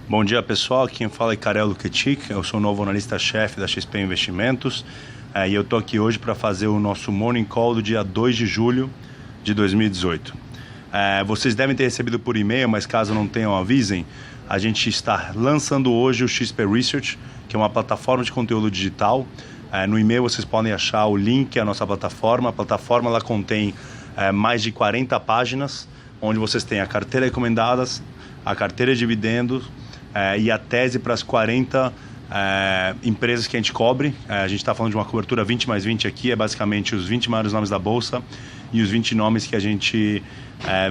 Bom dia, pessoal. Quem fala é Karel Luketic. Eu sou o novo analista-chefe da XP Investimentos e eu estou aqui hoje para fazer o nosso Morning Call do dia 2 de julho de 2018. Vocês devem ter recebido por e-mail, mas caso não tenham, avisem. A gente está lançando hoje o XP Research, que é uma plataforma de conteúdo digital. No e-mail vocês podem achar o link à nossa plataforma. A plataforma ela contém mais de 40 páginas, onde vocês têm a carteira recomendadas, a carteira de dividendos, e a tese para as 40 empresas que a gente cobre. A gente está falando de uma cobertura 20 mais 20 aqui, é basicamente os 20 maiores nomes da Bolsa e os 20 nomes que a gente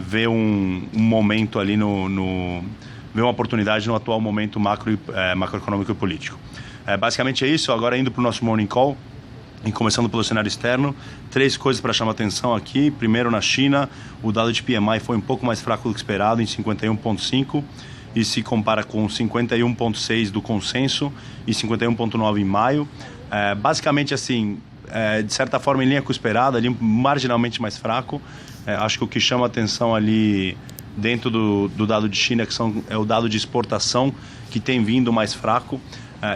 vê um momento ali, vê uma oportunidade no atual momento macroeconômico e político. Basicamente é isso. Agora indo para o nosso Morning Call, e começando pelo cenário externo, 3 coisas para chamar atenção aqui. Primeiro, na China, o dado de PMI foi um pouco mais fraco do que esperado, em 51,5, e se compara com 51,6 do consenso e 51,9 em maio. Basicamente assim, de certa forma em linha com o esperado, ali marginalmente mais fraco. Acho que o que chama atenção ali dentro do dado de China é o dado de exportação, que tem vindo mais fraco.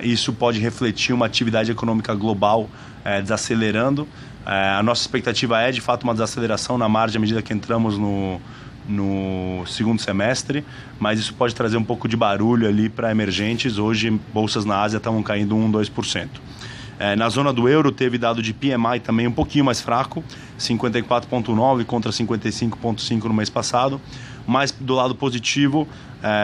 Isso pode refletir uma atividade econômica global desacelerando. A nossa expectativa é de fato uma desaceleração na margem à medida que entramos no segundo semestre, mas isso pode trazer um pouco de barulho ali para emergentes. Hoje, bolsas na Ásia estão caindo 1-2%. Na zona do euro, teve dado de PMI também um pouquinho mais fraco, 54,9 contra 55,5 no mês passado, mas do lado positivo,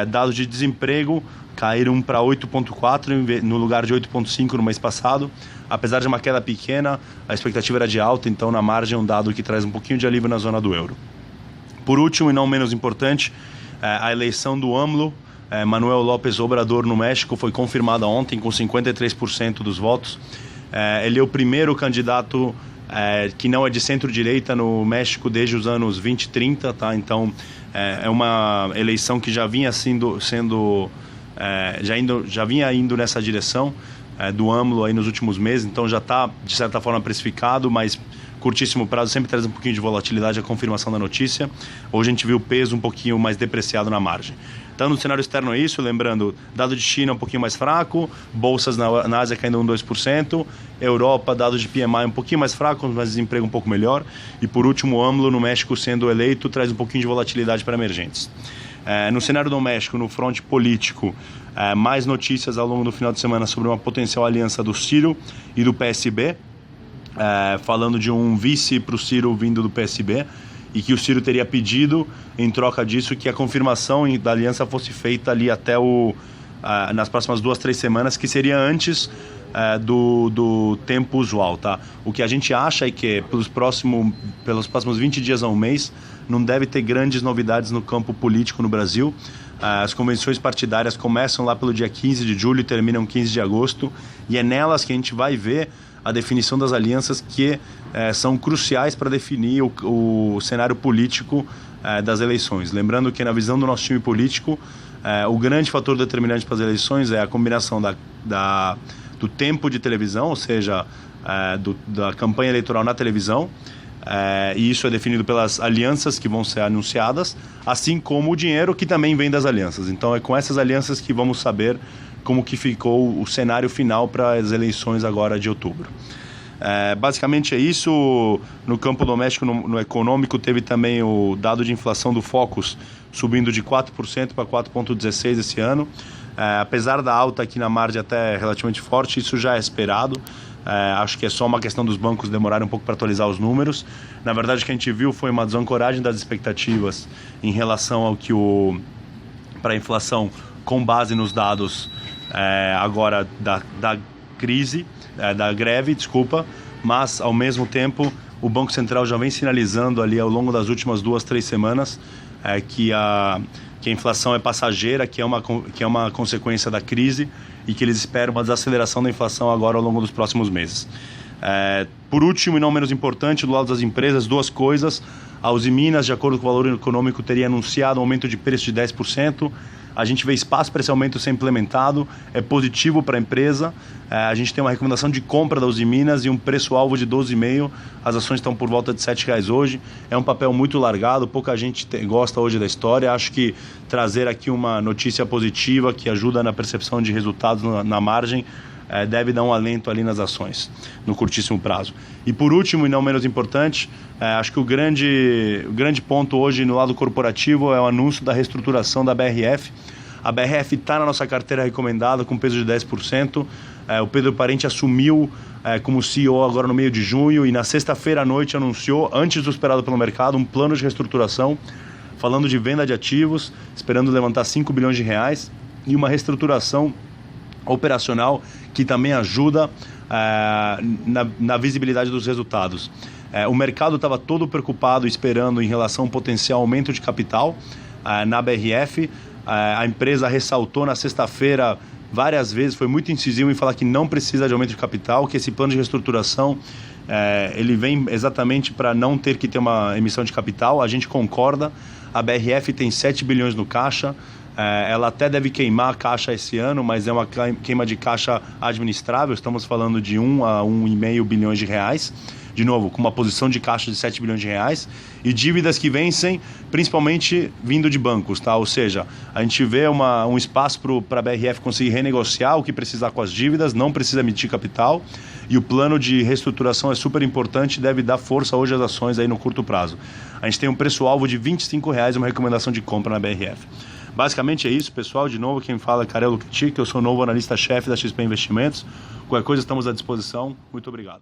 dados de desemprego caíram para 8,4 no lugar de 8,5 no mês passado. Apesar de uma queda pequena, a expectativa era de alta, então na margem é um dado que traz um pouquinho de alívio na zona do euro. Por último e não menos importante, a eleição do AMLO, Manuel López Obrador, no México, foi confirmada ontem com 53% dos votos. Ele é o primeiro candidato que não é de centro-direita no México desde os anos 20 e 30, tá? Então é uma eleição que já vinha já vinha indo nessa direção do AMLO aí nos últimos meses, então já está de certa forma precificado, mas curtíssimo prazo sempre traz um pouquinho de volatilidade a confirmação da notícia. Hoje a gente viu o peso um pouquinho mais depreciado na margem. Então no cenário externo é isso, lembrando, dado de China um pouquinho mais fraco, bolsas na Ásia caindo 1-2%, Europa, dado de PMI um pouquinho mais fraco, mas desemprego um pouco melhor, e por último o AMLO no México sendo eleito traz um pouquinho de volatilidade para emergentes. No cenário doméstico, no fronte político, mais notícias ao longo do final de semana sobre uma potencial aliança do Ciro e do PSB, falando de um vice para o Ciro vindo do PSB, e que o Ciro teria pedido, em troca disso, que a confirmação da aliança fosse feita ali até nas próximas 2-3 semanas, que seria antes do tempo usual, tá? O que a gente acha é que pelos próximos 20 dias a um mês não deve ter grandes novidades no campo político no Brasil. As convenções partidárias começam lá pelo dia 15 de julho e terminam 15 de agosto, e é nelas que a gente vai ver a definição das alianças que são cruciais para definir o cenário político das eleições. Lembrando que na visão do nosso time político, o grande fator determinante para as eleições é a combinação do tempo de televisão, ou seja, da campanha eleitoral na televisão, e isso é definido pelas alianças que vão ser anunciadas, assim como o dinheiro que também vem das alianças. Então é com essas alianças que vamos saber como que ficou o cenário final para as eleições agora de outubro. Basicamente é isso. No campo doméstico, no econômico, teve também o dado de inflação do Focus subindo de 4% para 4,16% esse ano. Apesar da alta aqui na margem até relativamente forte, isso já é esperado. Acho que é só uma questão dos bancos demorarem um pouco para atualizar os números. Na verdade, o que a gente viu foi uma desancoragem das expectativas em relação ao que para a inflação, com base nos dados agora da crise, da greve, mas ao mesmo tempo o Banco Central já vem sinalizando ali ao longo das últimas 2-3 semanas que a inflação é passageira, que é uma consequência da crise, e que eles esperam uma desaceleração da inflação agora ao longo dos próximos meses. Por último, e não menos importante, do lado das empresas, duas coisas. A Usiminas, de acordo com o valor econômico, teria anunciado um aumento de preço de 10%. A gente vê espaço para esse aumento ser implementado, é positivo para a empresa. A gente tem uma recomendação de compra da Usiminas e um preço-alvo de 12,5. As ações estão por volta de R$ 7 hoje. É um papel muito largado, pouca gente gosta hoje da história. Acho que trazer aqui uma notícia positiva que ajuda na percepção de resultados na margem deve dar um alento ali nas ações, no curtíssimo prazo. E por último, e não menos importante, acho que o grande ponto hoje no lado corporativo é o anúncio da reestruturação da BRF. A BRF está na nossa carteira recomendada com peso de 10%. O Pedro Parente assumiu como CEO agora no meio de junho e na sexta-feira à noite anunciou, antes do esperado pelo mercado, um plano de reestruturação, falando de venda de ativos, esperando levantar 5 bilhões de reais e uma reestruturação operacional que também ajuda na visibilidade dos resultados. O mercado estava todo preocupado esperando em relação ao potencial aumento de capital na BRF. A empresa ressaltou na sexta-feira várias vezes, foi muito incisivo em falar que não precisa de aumento de capital, que esse plano de reestruturação ele vem exatamente para não ter que ter uma emissão de capital. A gente concorda, a BRF tem 7 bilhões no caixa, ela até deve queimar a caixa esse ano, mas é uma queima de caixa administrável, estamos falando de 1 a 1,5 bilhões de reais, de novo, com uma posição de caixa de 7 bilhões de reais, e dívidas que vencem, principalmente vindo de bancos, tá? Ou seja, a gente vê um espaço para a BRF conseguir renegociar o que precisar com as dívidas, não precisa emitir capital, e o plano de reestruturação é super importante e deve dar força hoje às ações aí no curto prazo. A gente tem um preço-alvo de R$ 25 e uma recomendação de compra na BRF. Basicamente é isso, pessoal. De novo, quem fala é Carelo Critic, eu sou o novo analista-chefe da XP Investimentos. Qualquer coisa, estamos à disposição. Muito obrigado.